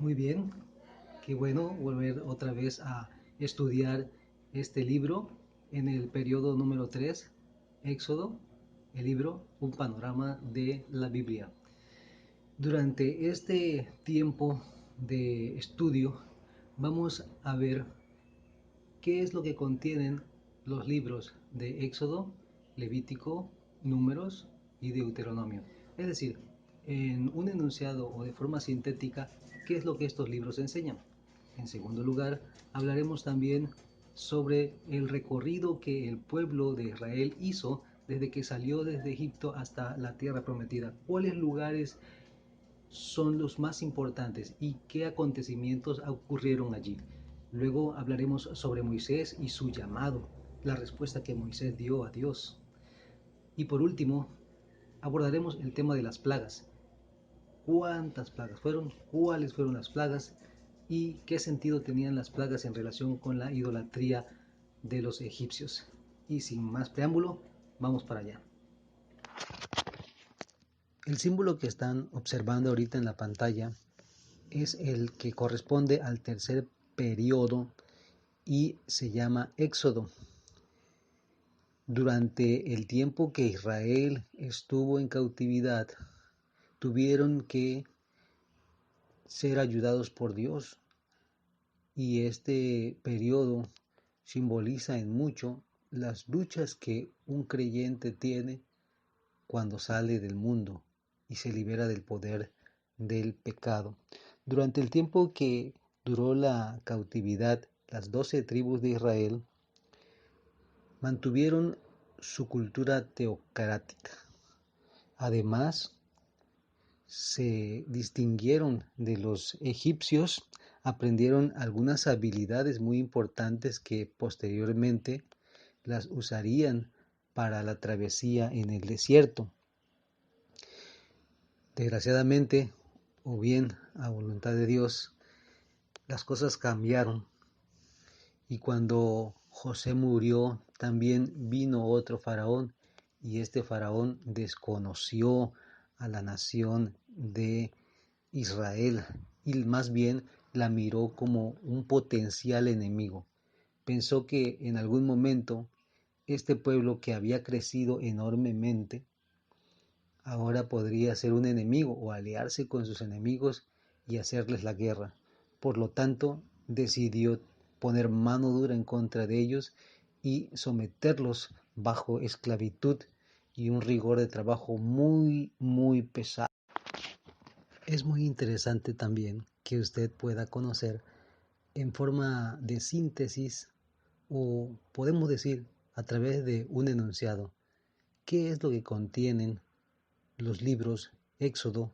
Muy bien, qué bueno volver otra vez a estudiar este libro en el periodo número 3, Éxodo, el libro Un panorama de la Biblia. Durante este tiempo de estudio vamos a ver qué es lo que contienen los libros de Éxodo, Levítico, Números y Deuteronomio. Es decir, en un enunciado o de forma sintética, ¿qué es lo que estos libros enseñan? En segundo lugar, hablaremos también sobre el recorrido que el pueblo de Israel hizo desde que salió desde Egipto hasta la tierra prometida. ¿Cuáles lugares son los más importantes y qué acontecimientos ocurrieron allí? Luego hablaremos sobre Moisés y su llamado, la respuesta que Moisés dio a Dios. Y por último, abordaremos el tema de las plagas. ¿Cuántas plagas fueron? ¿Cuáles fueron las plagas? ¿Y qué sentido tenían las plagas en relación con la idolatría de los egipcios? Y sin más preámbulo, vamos para allá. El símbolo que están observando ahorita en la pantalla es el que corresponde al tercer periodo y se llama Éxodo. Durante el tiempo que Israel estuvo en cautividad, tuvieron que ser ayudados por Dios, y este periodo simboliza en mucho las luchas que un creyente tiene cuando sale del mundo y se libera del poder del pecado. Durante el tiempo que duró la cautividad, las 12 tribus de Israel mantuvieron su cultura teocrática. Además, se distinguieron de los egipcios, aprendieron algunas habilidades muy importantes que posteriormente las usarían para la travesía en el desierto. Desgraciadamente, o bien a voluntad de Dios, las cosas cambiaron, y cuando José murió también vino otro faraón, y este faraón desconoció a la nación de Israel y más bien la miró como un potencial enemigo. Pensó que en algún momento este pueblo que había crecido enormemente ahora podría ser un enemigo o aliarse con sus enemigos y hacerles la guerra. Por lo tanto, decidió poner mano dura en contra de ellos y someterlos bajo esclavitud y un rigor de trabajo muy pesado. Es muy interesante también que usted pueda conocer en forma de síntesis, o podemos decir a través de un enunciado, qué es lo que contienen los libros Éxodo,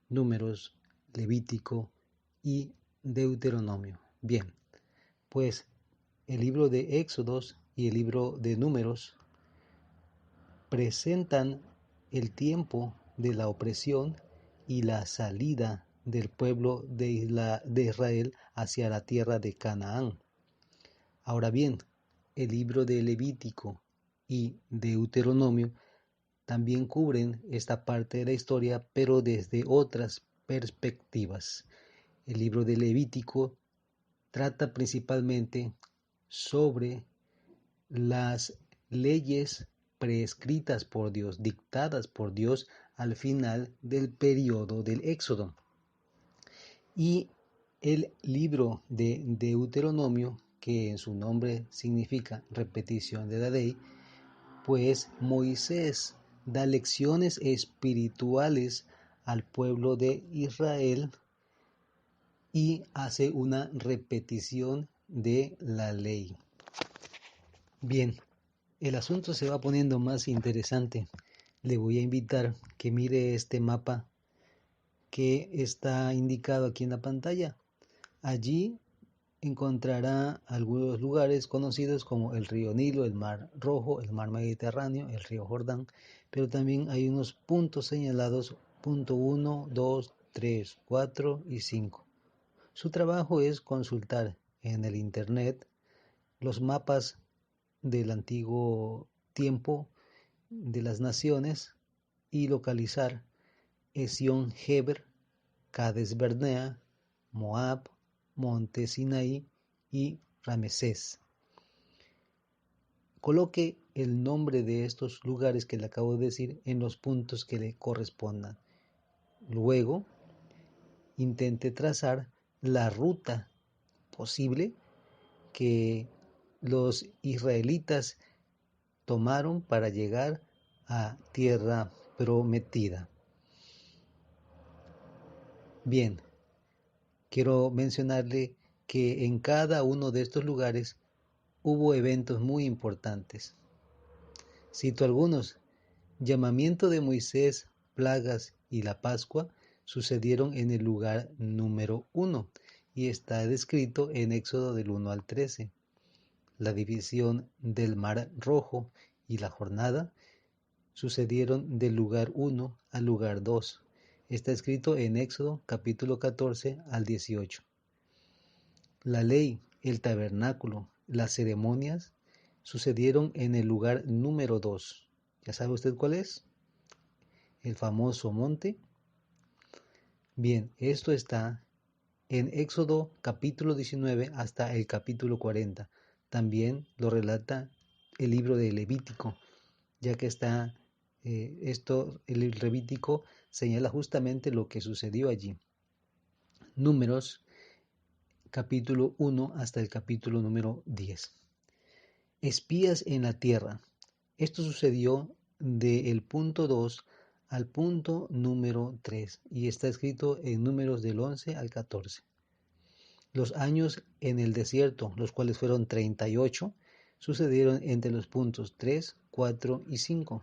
Números, Levítico y Deuteronomio. Bien, pues el libro de Éxodos y el libro de Números presentan el tiempo de la opresión y la salida del pueblo de Israel hacia la tierra de Canaán. Ahora bien, el libro de Levítico y Deuteronomio también cubren esta parte de la historia, pero desde otras perspectivas. El libro de Levítico trata principalmente sobre las leyes prescritas por Dios, dictadas por Dios al final del periodo del Éxodo. Y el libro de Deuteronomio, que en su nombre significa repetición de la ley, pues Moisés da lecciones espirituales al pueblo de Israel y hace una repetición de la ley. Bien, el asunto se va poniendo más interesante. Le voy a invitar que mire este mapa que está indicado aquí en la pantalla. Allí encontrará algunos lugares conocidos como el río Nilo, el Mar Rojo, el Mar Mediterráneo, el río Jordán, pero también hay unos puntos señalados, punto 1, 2, 3, 4 y 5. Su trabajo es consultar en el Internet los mapas del antiguo tiempo de las naciones y localizar Esión Geber, Cades Bernea, Moab, Monte Sinaí y Ramesés. Coloque el nombre de estos lugares que le acabo de decir en los puntos que le correspondan. Luego, intente trazar la ruta posible que los israelitas tomaron para llegar a tierra prometida. Bien, quiero mencionarle que en cada uno de estos lugares hubo eventos muy importantes. Cito algunos: llamamiento de Moisés, plagas y la Pascua sucedieron en el lugar número 1 y está descrito en Éxodo del 1 al 13. La división del Mar Rojo y la jornada sucedieron del lugar 1 al lugar 2. Está escrito en Éxodo capítulo 14 al 18. La ley, el tabernáculo, las ceremonias sucedieron en el lugar número 2. ¿Ya sabe usted cuál es? El famoso monte. Bien, esto está en Éxodo capítulo 19 hasta el capítulo 40. También lo relata el libro de Levítico, ya que está el Levítico señala justamente lo que sucedió allí. Números capítulo 1 hasta el capítulo número 10. Espías en la tierra. Esto sucedió del punto 2 al punto número 3 y está escrito en Números del 11 al 14. Los años en el desierto, los cuales fueron 38, sucedieron entre los puntos 3, 4 y 5.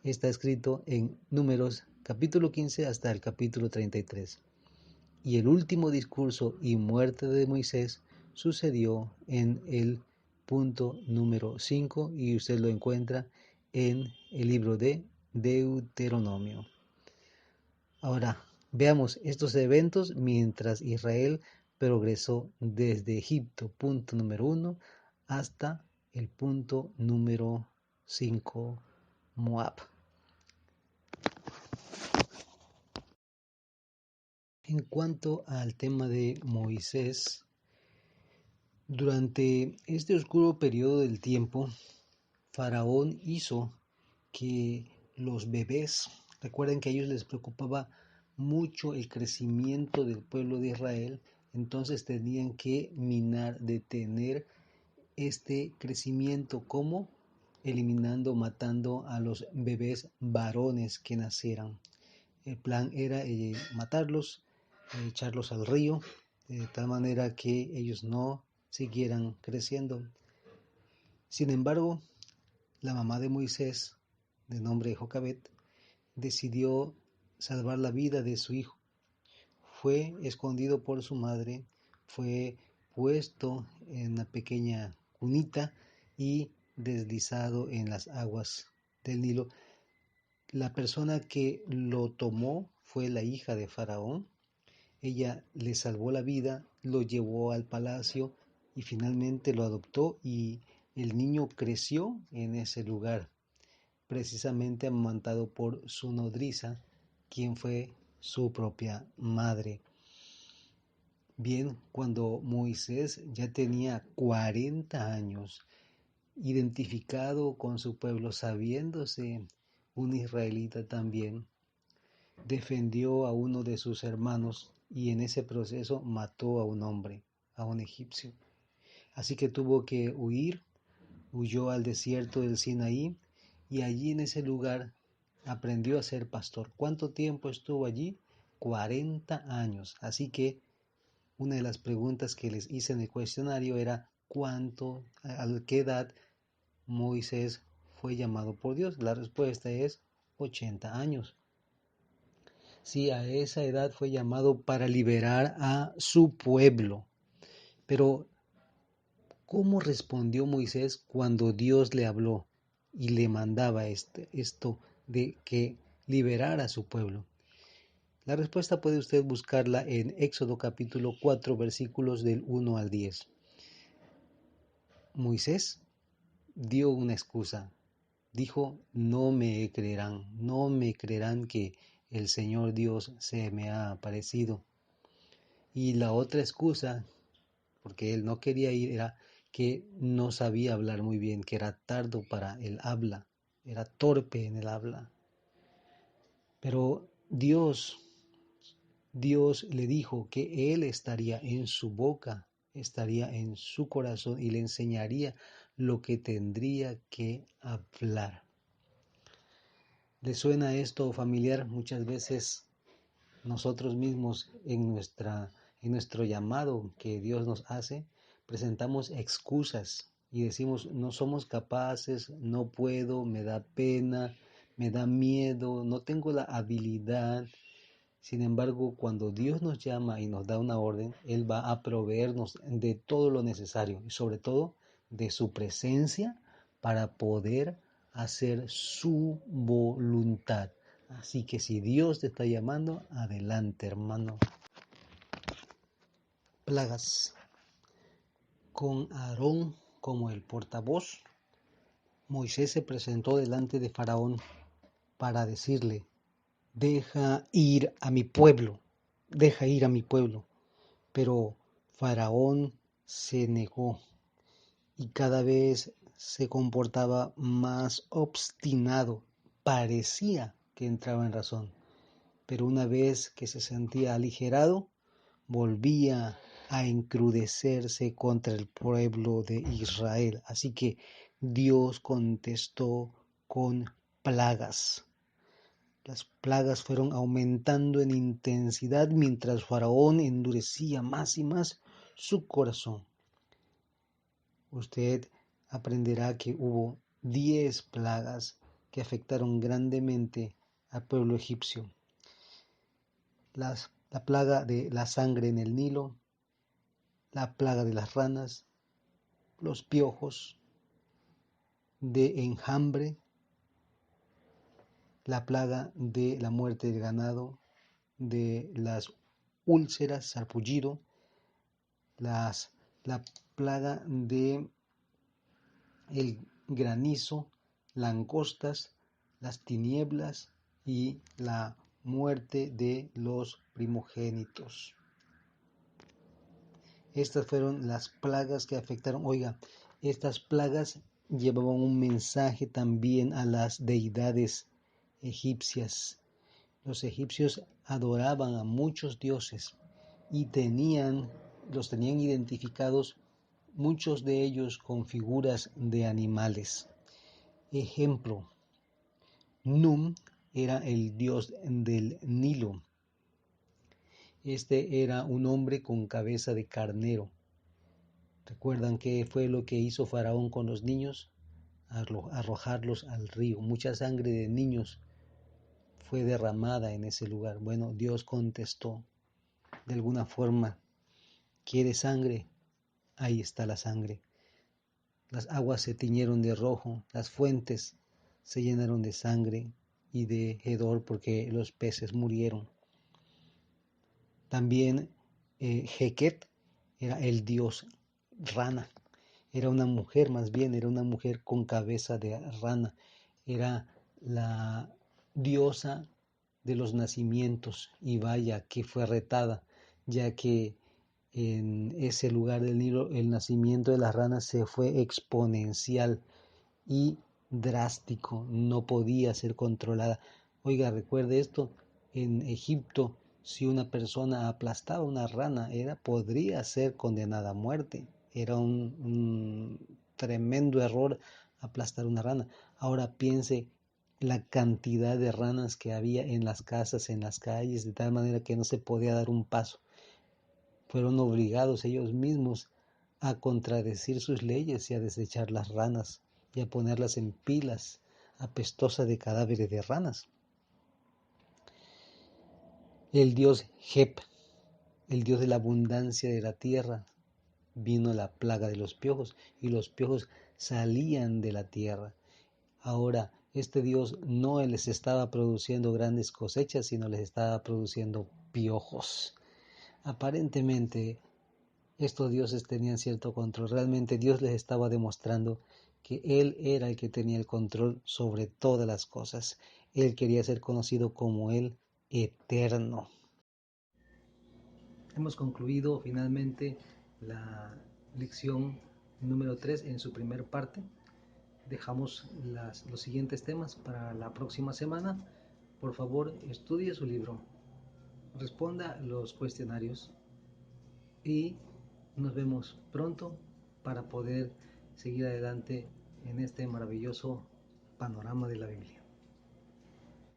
Está escrito en Números capítulo 15 hasta el capítulo 33. Y el último discurso y muerte de Moisés sucedió en el punto número 5 y usted lo encuentra en el libro de Deuteronomio. Ahora, veamos estos eventos mientras Israel progresó desde Egipto, punto número 1, hasta el punto número 5, Moab. En cuanto al tema de Moisés, durante este oscuro periodo del tiempo, Faraón hizo que los bebés, recuerden que a ellos les preocupaba mucho el crecimiento del pueblo de Israel, entonces tenían que detener este crecimiento, como eliminando, matando a los bebés varones que nacieran. El plan era matarlos, echarlos al río, de tal manera que ellos no siguieran creciendo. Sin embargo, la mamá de Moisés, de nombre Jocabet, decidió salvar la vida de su hijo. Fue escondido por su madre, fue puesto en una pequeña cunita y deslizado en las aguas del Nilo. La persona que lo tomó fue la hija de Faraón. Ella le salvó la vida, lo llevó al palacio y finalmente lo adoptó, y el niño creció en ese lugar, precisamente amamantado por su nodriza, quien fue su propia madre. Bien, cuando Moisés ya tenía 40 años, identificado con su pueblo, sabiéndose un israelita también, defendió a uno de sus hermanos y en ese proceso mató a un hombre, a un egipcio. Así que tuvo que huir, huyó al desierto del Sinaí y allí en ese lugar aprendió a ser pastor. ¿Cuánto tiempo estuvo allí? 40 años. Así que una de las preguntas que les hice en el cuestionario era a qué edad Moisés fue llamado por Dios. La respuesta es 80 años. Sí, a esa edad fue llamado para liberar a su pueblo. Pero, ¿cómo respondió Moisés cuando Dios le habló y le mandaba esto de que liberara a su pueblo? La respuesta puede usted buscarla en Éxodo capítulo 4, versículos del 1 al 10. Moisés dio una excusa. Dijo: no me creerán que el Señor Dios se me ha aparecido. Y la otra excusa, porque él no quería ir, era que no sabía hablar muy bien, que era tardo para el habla, era torpe en el habla. Pero Dios le dijo que Él estaría en su boca, estaría en su corazón y le enseñaría lo que tendría que hablar. ¿Le suena esto familiar? Muchas veces nosotros mismos en nuestro llamado que Dios nos hace, presentamos excusas y decimos no somos capaces, no puedo, me da pena, me da miedo, no tengo la habilidad. Sin embargo, cuando Dios nos llama y nos da una orden, Él va a proveernos de todo lo necesario y sobre todo de su presencia para poder hacer su voluntad. Así que si Dios te está llamando, adelante, hermano. Plagas. Con Aarón como el portavoz, Moisés se presentó delante de Faraón para decirle: deja ir a mi pueblo, deja ir a mi pueblo. Pero Faraón se negó y cada vez se comportaba más obstinado. Parecía que entraba en razón, pero una vez que se sentía aligerado, volvía a encrudecerse contra el pueblo de Israel. Así que Dios contestó con plagas. Las plagas fueron aumentando en intensidad mientras Faraón endurecía más y más su corazón. Usted aprenderá que hubo 10 plagas que afectaron grandemente al pueblo egipcio. La plaga de la sangre en el Nilo, la plaga de las ranas, los piojos, de enjambre, la plaga de la muerte del ganado, de las úlceras, sarpullido, la plaga de el granizo, langostas, las tinieblas y la muerte de los primogénitos. Estas fueron las plagas que afectaron. Oiga, estas plagas llevaban un mensaje también a las deidades egipcias. Los egipcios adoraban a muchos dioses y los tenían identificados, muchos de ellos con figuras de animales. Ejemplo, Num era el dios del Nilo. Este era un hombre con cabeza de carnero. ¿Recuerdan qué fue lo que hizo Faraón con los niños? Arrojarlos al río. Mucha sangre de niños fue derramada en ese lugar. Bueno, Dios contestó de alguna forma: ¿quiere sangre? Ahí está la sangre. Las aguas se tiñeron de rojo, las fuentes se llenaron de sangre y de hedor porque los peces murieron. También Heket era el dios rana. Era una mujer, más bien, era una mujer con cabeza de rana. Era la diosa de los nacimientos y vaya que fue retada, ya que en ese lugar del Nilo el nacimiento de las ranas se fue exponencial y drástico, no podía ser controlada. Oiga, recuerde esto, en Egipto, si una persona aplastaba una rana, podría ser condenada a muerte. Era un tremendo error aplastar una rana. Ahora piense la cantidad de ranas que había en las casas, en las calles, de tal manera que no se podía dar un paso. Fueron obligados ellos mismos a contradecir sus leyes y a desechar las ranas y a ponerlas en pilas apestosas de cadáveres de ranas. El dios Geb, el dios de la abundancia de la tierra, vino la plaga de los piojos y los piojos salían de la tierra. Ahora, este Dios no les estaba produciendo grandes cosechas, sino les estaba produciendo piojos. Aparentemente, estos dioses tenían cierto control. Realmente Dios les estaba demostrando que Él era el que tenía el control sobre todas las cosas. Él quería ser conocido como el Eterno. Hemos concluido finalmente la lección número 3 en su primer parte. Dejamos los siguientes temas para la próxima semana. Por favor, estudie su libro, responda los cuestionarios y nos vemos pronto para poder seguir adelante en este maravilloso panorama de la Biblia.